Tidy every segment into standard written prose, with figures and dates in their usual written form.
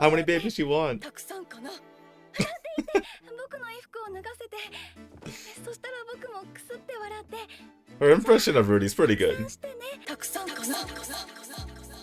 How many babies you want? Her impression of Rudy's pretty good.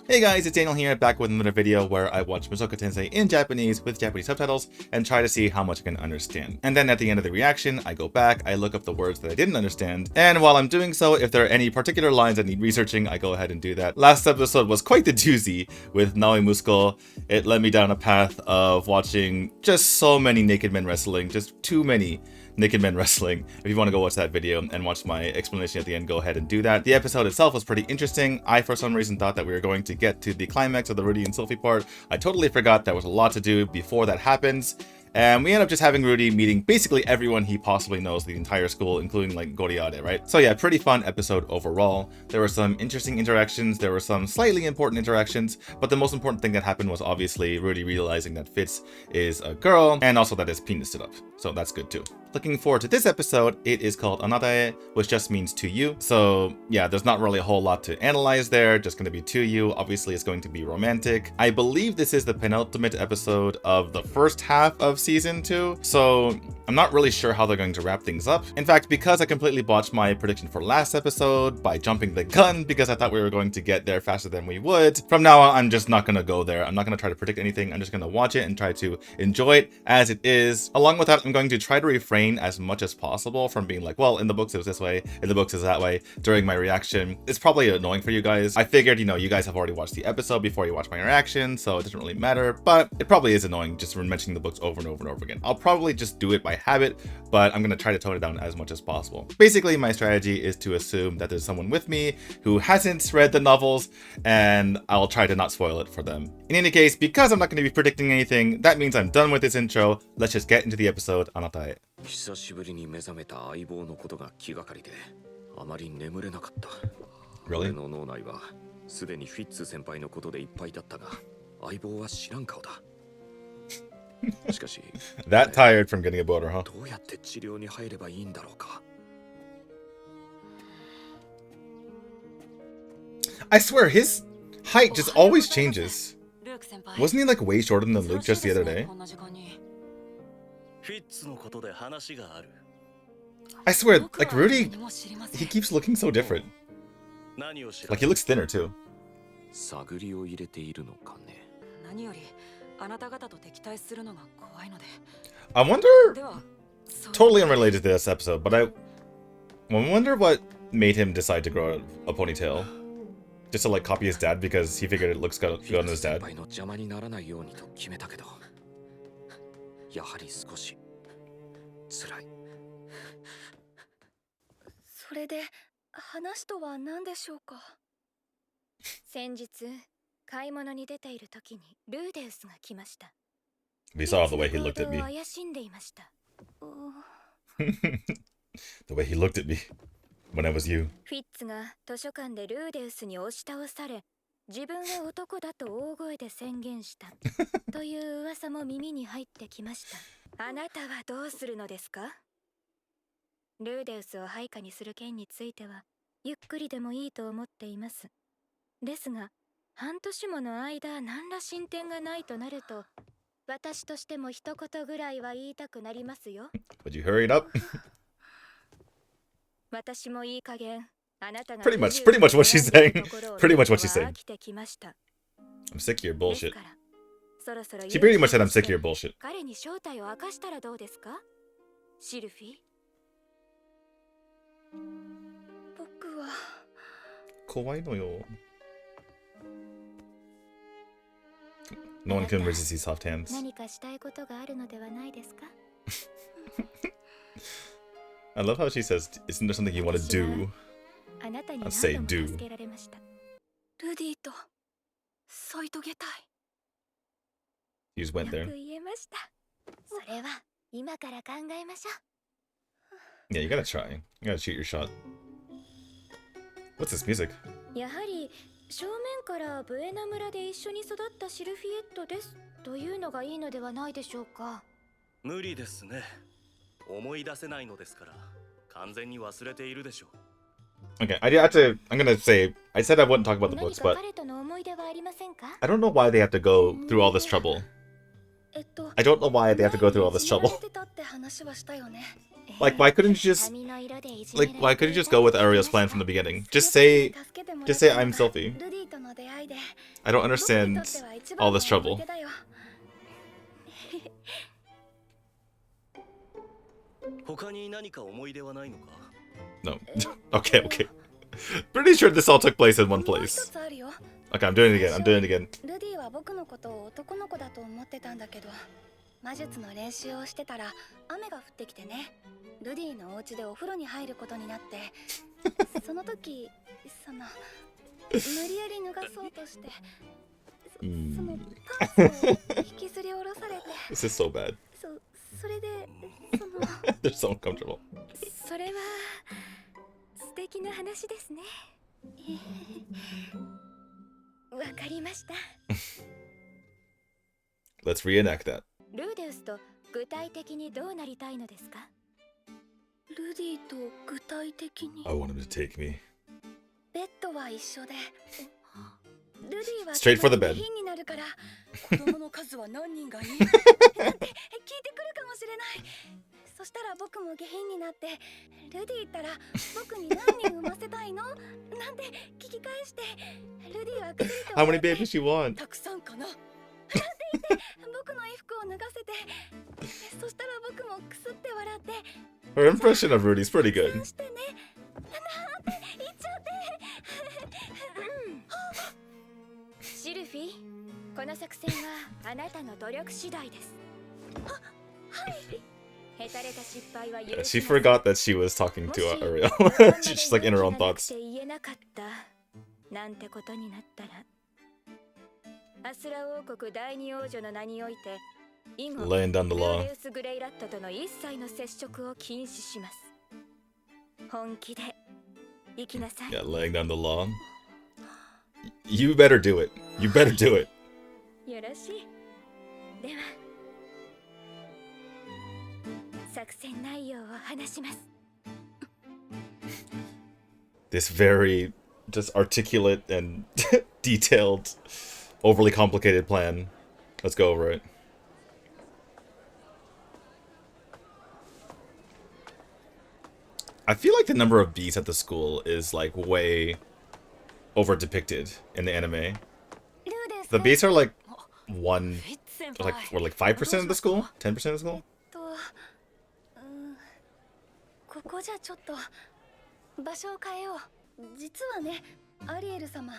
Hey guys, it's Daniel here, back with another video where I watch Mushoku Tensei in Japanese with Japanese subtitles and try to see how much I can understand. And then at the end of the reaction, I go back, I look up the words that I didn't understand, and while I'm doing so, if there are any particular lines that need researching, I go ahead and do that. Last episode was quite the doozy with Naoi Musuko. It led me down a path of watching just so many naked men wrestling, just too many naked men wrestling. If you want to go watch that video and watch my explanation at the end, go ahead and do that. The episode itself was pretty interesting. I, for some reason, thought that we were going to get to the climax of the Rudy and Sylphie part. I totally forgot there was a lot to do before that happens. And we end up just having Rudy meeting basically everyone he possibly knows, the entire school, including like Goriade, right? So yeah, pretty fun episode overall. There were some interesting interactions, there were some slightly important interactions, but the most important thing that happened was obviously Rudy realizing that Fitz is a girl, and also that his penis stood up. So that's good too. Looking forward to this episode. It is called Anata he, which just means to you. So yeah, there's not really a whole lot to analyze there, just gonna be to you. Obviously it's going to be romantic. I believe this is the penultimate episode of the first half of season 2, so I'm not really sure how they're going to wrap things up. In fact, because I completely botched my prediction for last episode by jumping the gun because I thought we were going to get there faster than we would, from now on I'm just not gonna go there. I'm not gonna try to predict anything. I'm just gonna watch it and try to enjoy it as it is. Along with that, I'm going to try to refrain as much as possible from being like, well, in the books it was this way, in the books it's that way during my reaction. It's probably annoying for you guys. I figured, you know, you guys have already watched the episode before you watch my reaction, so it doesn't really matter, but it probably is annoying just mentioning the books over and over and over again. I'll probably just do it by habit, but I'm gonna try to tone it down as much as possible. Basically, my strategy is to assume that there's someone with me who hasn't read the novels, and I'll try to not spoil it for them. In any case, because I'm not going to be predicting anything, that means I'm done with this intro. Let's just get into the episode. あなたへ。久しぶりに目覚めた相棒のことが気がかりで、あまり眠れなかった。俺の脳内はすでにフィッツ先輩のことでいっぱいだったが、相棒は知らん顔だ。しかし、That tired from getting a boner, huh? どうやって治療に入ればいいんだろうか。I swear, his height just always changes. Wasn't he like way shorter than Luke just the other day? I swear, like Rudy, he keeps looking so different. Like he looks thinner too. I wonder, totally unrelated to this episode, but I wonder what made him decide to grow a ponytail. Just to like copy his dad because he figured it looks good on his dad. We saw the way he looked at me. The way he looked at me. When I was you. フィッツが図書館でルーデウスに押し倒され、自分は男だと大声で宣言したという噂も耳に入ってきました。あなたはどうするのですか？ルーデウスを配下にする件についてはゆっくりでもいいと思っています。ですが、半年もの間何ら進展がないとなると、私としても一言ぐらいは言いたくなりますよ。Would you hurry it up? Pretty much what she's saying. Pretty much what she's saying. I'm sick of your bullshit. She pretty much said I'm sick of your bullshit. 彼に正体を明かしたらどうですか？シルフィー。僕は怖いのよ。No one can resist these soft hands. 何かしたいことがあるのではないですか？ I love how she says, isn't there something you want to do? I'd say do. ルディと添い遂げたい。 You just went there. よく言えました。それは今から考えましょう。 Yeah, you gotta try. You gotta shoot your shot. What's this music? やはり正面からブエナ村で一緒に育ったシルフィエットですというのがいいのではないでしょうか。無理ですね。思い出せないのですから完全に忘れているでしょう。Okay, I'm gonna say I said I wouldn't talk about the books, but I don't know why they have to go through all this trouble. I don't know why they have to go through all this trouble. Like, why couldn't you just go with Ariel's plan from the beginning? Just say I'm Sylphie. I don't understand all this trouble. No. Okay. Pretty sure this all took place in one place. Okay, I'm doing it again. 魔術の練習をしてたら雨が降ってきてね。ルディのお家でお風呂に入ることになって、その時無理やり脱がそうとして、そのパンツを引きずり下ろされて。This is so bad. それでThey're so uncomfortable. それは素敵な話ですね。わかりました。Let's reenact that. ルーデウスと具体的にどうなりたいのですか？ルディと具体的に。I want him to take me. ベッドは一緒で。ルディは Straight for the bed. になるから子供の数は何人がいい？なんて聞いてくるかもしれない。そしたら僕も下品になって、ルディったら僕に何人産ませたいの？なんて聞き返して、ルディはくすりと。How many babies you want? たくさんかな。なんて言って僕の衣服を脱がせて、そしたら僕もくすって笑って。Her impression of Rudy's pretty good. なんて言っちゃって。シルフィー、この作戦はあなたの努力次第です。はい。下手れた失敗は許しません。She forgot that she was talking to Ariel. She's just like in her own thoughts. 言えなかったなんてことになったら。アスラ王国第二王女の名において以後、 Laying down the law. ルーデウス・グレイラットとの一切の接触を禁止します。本気で生きなさい。Yeah, laying down the law. You better do it. You better do it. よろしい。では、作戦内容を話します。This very just articulate and detailed, overly complicated plan. Let's go over it. I feel like the number of bees at the school is like way over depicted in the anime. The bees are like 5% of the school? 10% of the school? ここじゃちょっと場所を変えよう。実はね、アリエル様、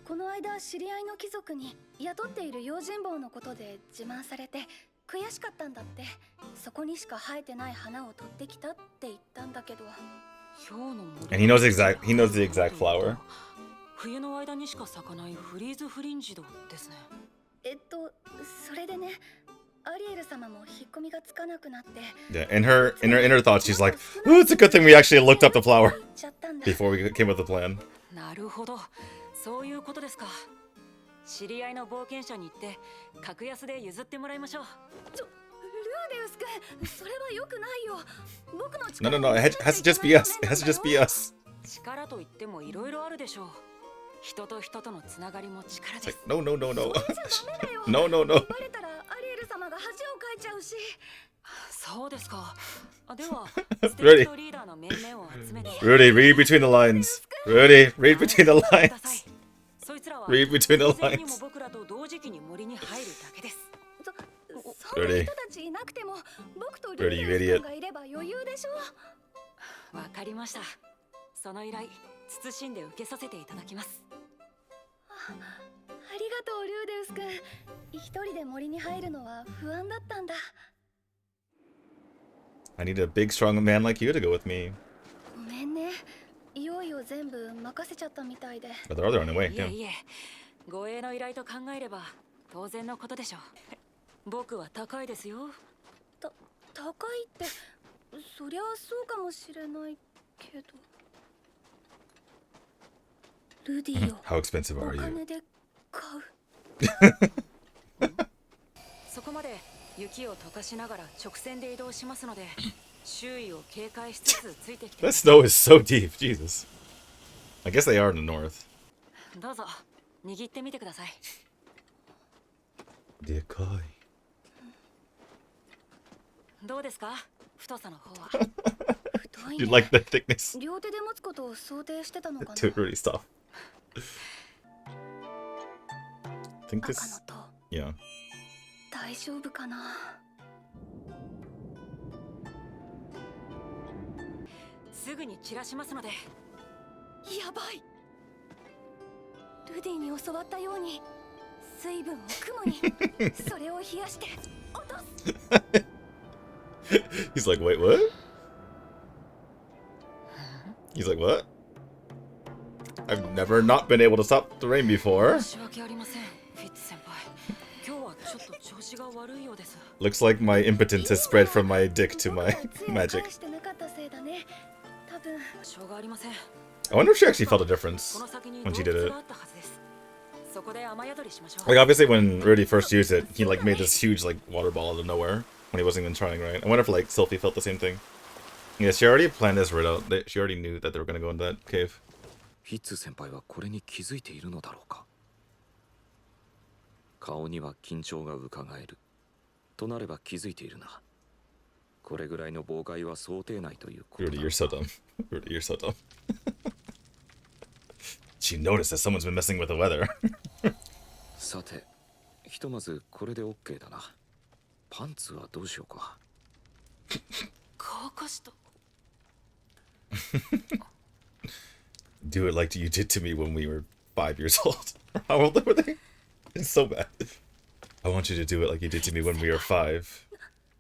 この間知り合いの貴族に雇っている用心棒のことで自慢されて悔しかったんだって。そこにしか生えてない花を取ってきたって言ったんだけど。And he knows the exact flower. 冬の間にしか咲かないフリーズフリンジドですね。それでね、アリエル様も引っ込みがつかなくなって。Yeah, in her inner thoughts, she's like, "Oh, it's a good thing we actually looked up the flower before we came up with the plan." なるほど、そういうことですか。知り合いの冒険者に行って格安で譲ってもらいましょう。ルーデウス君、それは良くないよ。僕の No. It has to just be us. It has to just be us. 力と言ってもいろいろあるでしょう。人と人とのつながりも力です。No. バレたらアリエル様が恥をかいちゃうし。そうですか。では、ステージリーダーの面々を集めて。Rudy, read between the lines. Rudy, read between the lines. そいつらは Read between the 全にも lines. 僕らと同時期に森に入るだけです。そんな人たちいなくても僕とルーデウス君がいれば余裕でしょ。わかりました。その依頼、謹んで受けさせていただきます。ありがとうルーデウス君。一人で森に入るのは不安だったんだ。I need a big, strong man like you to go with me. ごめんね。用意を全部任せちゃったみたいで。But they're on their own way. いえいえ、護衛の依頼と考えれば当然のことでしょう。僕は高いですよ。高いって、そりゃそうかもしれないけど。ルディを How expensive お are 金 you? で買う。そこまで雪を溶かしながら直線で移動しますので、周囲を警戒しつつついてきて。 That snow is so deep. Jesus. I guess they are in the north. どうぞ握ってみてください。でかい。どうですか、太さの方は。太い You ね。 like the thickness? 両手で持つことを想定してたのかな。 Dude, really stuff. I think 赤 this. のと Yeah. 大丈夫かな。すぐに散らしますので。やばい。ルディに教わったように水分を雲にそれを冷やして落とす。 He's like, wait, what? He's like, what? I've never not been able to stop the rain before. 申し訳ありません、フィッツ先輩。今日はちょっと調子が悪いようです。 Looks like my impotence has spread from my dick to my magic. してなかったせいだね。多分。しょうがありません。 I wonder if she actually felt a difference この先に when she 洞 did 窟 it. があったはずです。そこで雨宿りしましょう。 Like, obviously, when Rudy first used it, he, like, made this huge, like, water ball out of nowhere when he wasn't even trying, right? I wonder if, like, Sylphie felt the same thing. Yeah, she already planned this right out. She already knew that they were gonna go into that cave. フィッツ先輩はこれに気づいているのだろうか。顔には緊張がうかがえる。となれば気づいているな。これぐらいの妨害は想定内ということだ。 Rudy, you're so dumb. Rudy, you're so dumb. She noticed that someone's been messing with the weather. さて、ひとまずこれで OK だな。パンツはどうしようか。乾かした。 Do it like you did to me when we were 5 years old. How old were they? It's so bad. I want you to do it like you did to me when we were 5.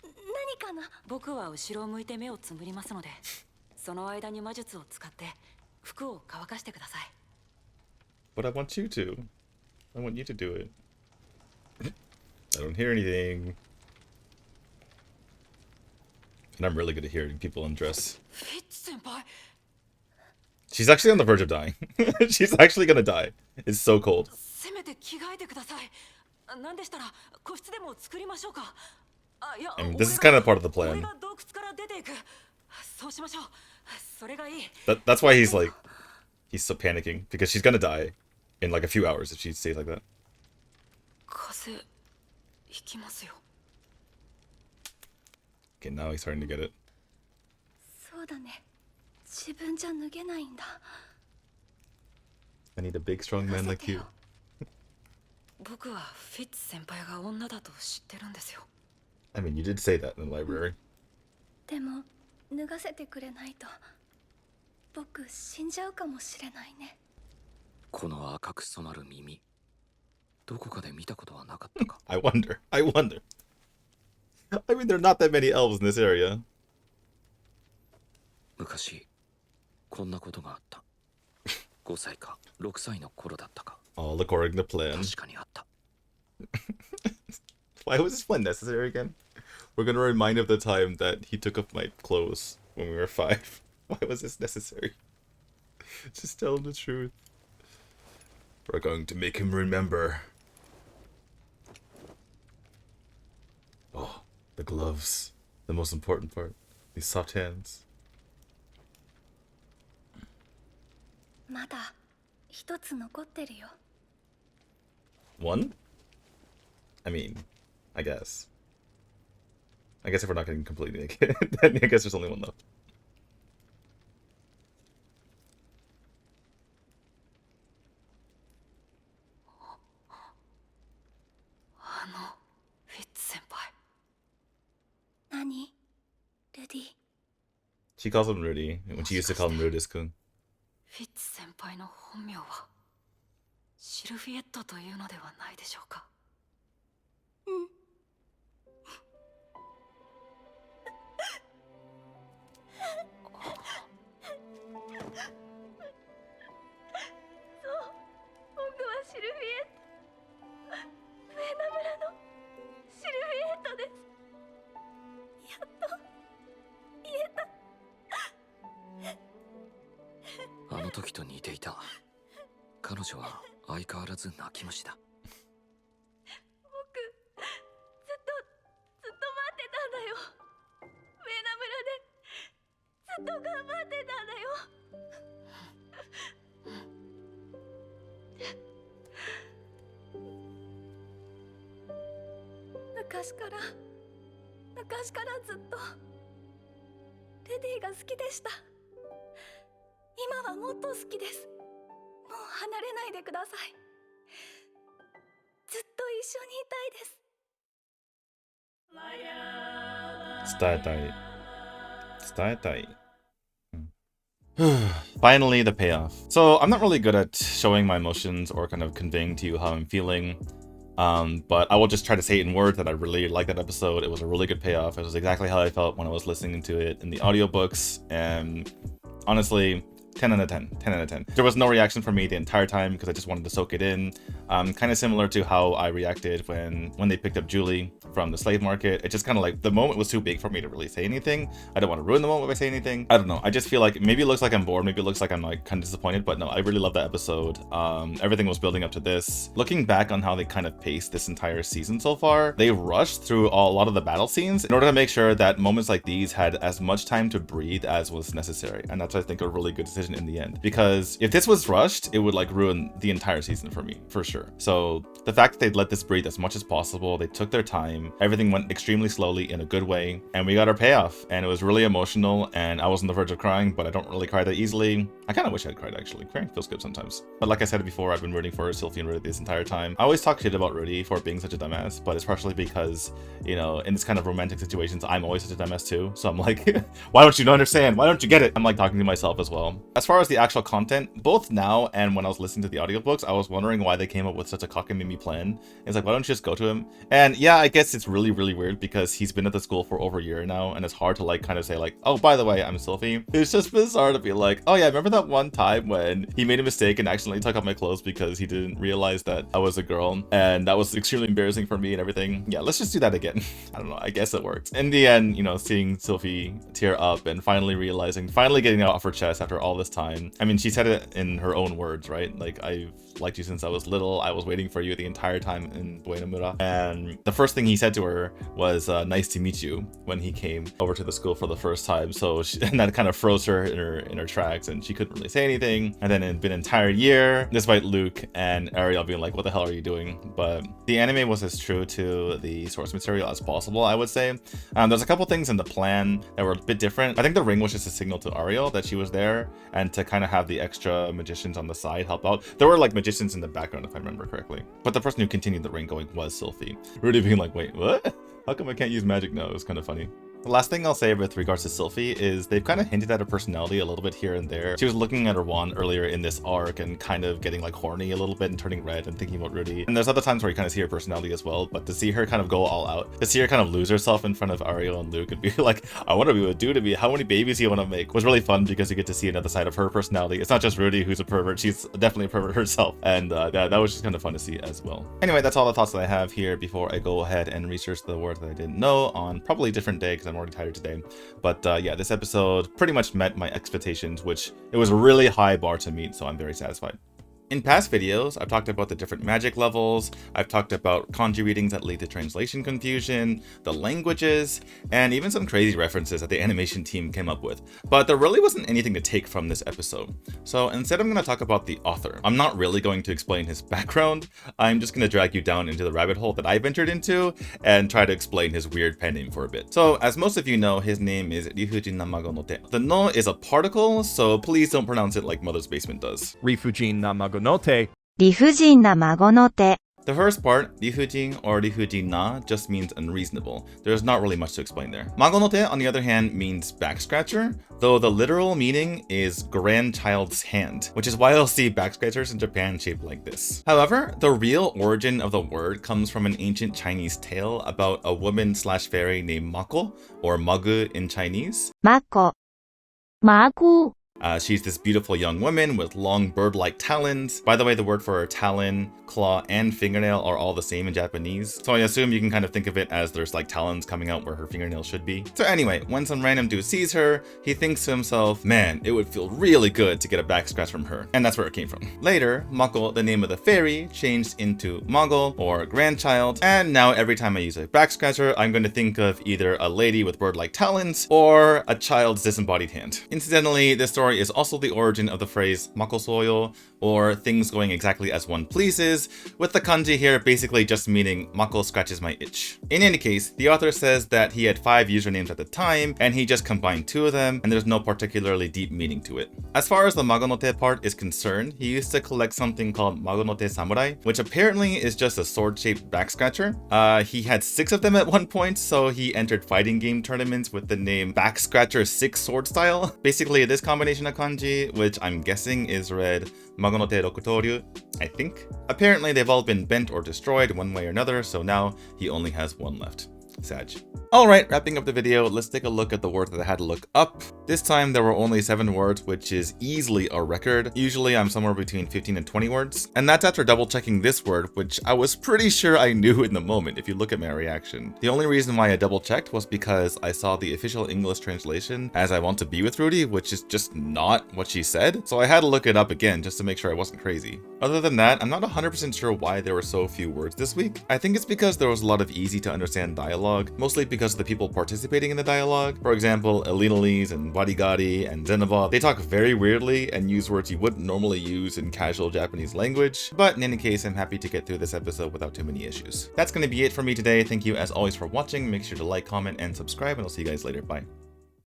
何かな。僕は後ろを向いて目をつむりますので、その間に魔術を使って服を乾かしてください。 But I want you to. I want you to do it. I don't hear anything. And I'm really good at hearing people undress. フィッツ先輩。 She's actually on the verge of dying. She's actually gonna die. It's so cold. せめて着替えてください。なんでしたら個室でも作りましょうか。あ、いや、 I mean, this is kind of part of the 俺 plan. が洞窟から出ていく。そうしましょう。それがいい。 That's why he's like, he's so panicking because she's gonna die in like a few hours if she stays like that. 風邪ひきますよ。 Okay, now he's starting to get it. そうだね。自分じゃ脱げないんだ。 I need a big, strong man like you. 僕はフィッツ先輩が女だと知ってるんですよ。 I mean, you did say that in the library. でも脱がせてくれないと僕死んじゃうかもしれないね。この赤く染まる耳、どこかで見たことはなかったか。 I wonder. I wonder. I mean, there are not that many elves in this area. 昔こんなことがあった。5歳か6歳の頃だったか。 All according to plan. 確かにあった。 Why was this plan necessary again? We're gonna remind of the time that he took off my clothes when we were 5. Why was this necessary? Just tell him the truth. We're going to make him remember. Oh, the gloves. The most important part. These soft hands. まだ一つ残ってるよ。 One? I mean, I guess. I guess if we're not getting completely naked, then I guess there's only one left. フィッツ先輩。何？ルディ。 She calls him Rudy, when she used to call him Rudis-kun. フィッツ先輩の本名はシルフィエットというのではないでしょうか。僕はシルフィエット。上野村のシルフィエットです。やっと言えた。あの時と似ていた。彼女は相変わらず泣き虫だ。僕ずっと待ってたんだよ。上野村でずっと頑張ってたんだよ。昔からずっとレディが好きでした。今はもっと好きです。もう離れないでください。ずっと一緒にいたいです。伝えたい. Finally, the payoff. So I'm not really good at showing my emotions or kind of conveying to you how I'm feeling. But I will just try to say it in words that I really liked that episode. It was a really good payoff. It was exactly how I felt when I was listening to it in the audiobooks. And honestly, 10 out of 10. 10 out of 10. There was no reaction from me the entire time because I just wanted to soak it in. Kind of similar to how I reacted when they picked up Julie from the slave market. It just kind of like the moment was too big for me to really say anything. I don't want to ruin the moment by saying anything. I don't know. I just feel like maybe it looks like I'm bored. Maybe it looks like I'm like kind of disappointed. But no, I really love that episode. Everything was building up to this. Looking back on how they kind of paced this entire season so far, they rushed through a lot of the battle scenes in order to make sure that moments like these had as much time to breathe as was necessary. And that's, I think, a really good decision in the end. Because if this was rushed, it would like ruin the entire season for me, for sure. So the fact that they'd let this breathe as much as possible, they took their time, everything went extremely slowly in a good way, and we got our payoff. And it was really emotional, and I was on the verge of crying, but I don't really cry that easily. I kind of wish I'd cried, actually. Crying feels good sometimes. But like I said before, I've been rooting for Sylphie and Rudy this entire time. I always talk shit about Rudy for being such a dumbass, but it's partially because, you know, in this kind of romantic situations, I'm always such a dumbass too. So I'm like, why don't you understand? Why don't you get it? I'm like talking to myself as well. As far as the actual content, both now and when I was listening to the audiobooks, I was wondering why they came up with such a cockamamie plan. It's like, why don't you just go to him? And yeah, I guess it's really weird because he's been at the school for over a year now, and it's hard to like kind of say like, oh, by the way, I'm Sylphie. It's just bizarre to be like, oh yeah, remember that one time when he made a mistake and accidentally took off my clothes because he didn't realize that I was a girl, and that was extremely embarrassing for me and everything. Yeah, let's just do that again. I don't know, I guess it worked. In the end, you know, seeing Sylphie tear up and finally getting it off her chest after all this time. I mean, she said it in her own words, right? Like, I've liked you since I was little. I was waiting for you the entire time in Buenamura. And the first thing he said to her was, nice to meet you, when he came over to the school for the first time. So and that kind of froze her in her tracks, and she couldn't really say anything. And then it's been an entire year, despite Luke and Ariel being like, what the hell are you doing? But the anime was as true to the source material as possible, I would say. There's a couple things in the plan that were a bit different. I think the ring was just a signal to Ariel that she was there, and to kind of have the extra magicians on the side help out. There were like magicians in the background, if I remember correctly. But the person who continued the ring going was Sylphie. Rudy being like, wait, what? How come I can't use magic now? It was kind of funny. The last thing I'll say with regards to Sylphie is they've kind of hinted at her personality a little bit here and there. She was looking at her wand earlier in this arc and kind of getting like horny a little bit and turning red and thinking about Rudy. And there's other times where you kind of see her personality as well, but to see her kind of go all out, to see her kind of lose herself in front of Ariel and Luke and be like, I wonder what we would do to me, how many babies do you want to make, was really fun because you get to see another side of her personality. It's not just Rudy who's a pervert, she's definitely a pervert herself. And that was just kind of fun to see as well. Anyway, that's all the thoughts that I have here before I go ahead and research the words that I didn't know on probably a different day because I'm already tired today. But yeah, this episode pretty much met my expectations, which it was a really high bar to meet, so I'm very satisfied. In past videos, I've talked about the different magic levels, I've talked about kanji readings that lead to translation confusion, the languages, and even some crazy references that the animation team came up with. But there really wasn't anything to take from this episode. So instead I'm going to talk about the author. I'm not really going to explain his background, I'm just going to drag you down into the rabbit hole that I've entered into and try to explain his weird pen name for a bit. So as most of you know, his name is Rifujin na Mago no te. The no is a particle, so please don't pronounce it like Mother's Basement does. Rifujin na Mago no te. 理不尽な孫の手 The first part, Rifujin or Rifujin na, just means unreasonable. There's not really much to explain there. Mago no te, on the other hand, means back scratcher, though the literal meaning is grandchild's hand, which is why you'll see back scratchers in Japan shaped like this. However, the real origin of the word comes from an ancient Chinese tale about a woman/fairy named Mako, or Magu in Chinese. マコマグ She's this beautiful young woman with long bird-like talons. By the way, the word for talon, claw, and fingernail are all the same in Japanese. So I assume you can kind of think of it as there's like talons coming out where her fingernails should be. So anyway, when some random dude sees her, he thinks to himself, man, it would feel really good to get a back scratch from her. And that's where it came from. Later, Mako, the name of the fairy, changed into Mago, or grandchild. And now every time I use a back scratcher, I'm going to think of either a lady with bird-like talons or a child's disembodied hand. Incidentally, this story story is also the origin of the phrase makosoyo, or things going exactly as one pleases, with the kanji here basically just meaning Mako scratches my itch. In any case, the author says that he had 5 usernames at the time, and he just combined 2 of them, and there's no particularly deep meaning to it. As far as the Mago-no-te part is concerned, he used to collect something called Mago-no-te Samurai, which apparently is just a sword-shaped back scratcher. He had 6 of them at one point, so he entered fighting game tournaments with the name Back Scratcher 6 Sword Style. Basically, this combination of kanji, which I'm guessing is read Mago-no-te Rokutoryu, I think. Apparently, they've all been bent or destroyed one way or another, so now he only has 1 left. Sag. Alright, wrapping up the video, let's take a look at the words that I had to look up. This time there were only 7 words, which is easily a record. Usually I'm somewhere between 15 and 20 words. And that's after double checking this word, which I was pretty sure I knew in the moment if you look at my reaction. The only reason why I double checked was because I saw the official English translation as I want to be with Rudy, which is just not what she said. So I had to look it up again just to make sure I wasn't crazy. Other than that, I'm not 100% sure why there were so few words this week. I think it's because there was a lot of easy to understand dialogue, mostly because of the people participating in the dialogue. For example, Elinolese and Warigari and Zenova, they talk very weirdly and use words you wouldn't normally use in casual Japanese language. But in any case, I'm happy to get through this episode without too many issues. That's going to be it for me today. Thank you as always for watching. Make sure to like, comment, and subscribe, and I'll see you guys later. Bye.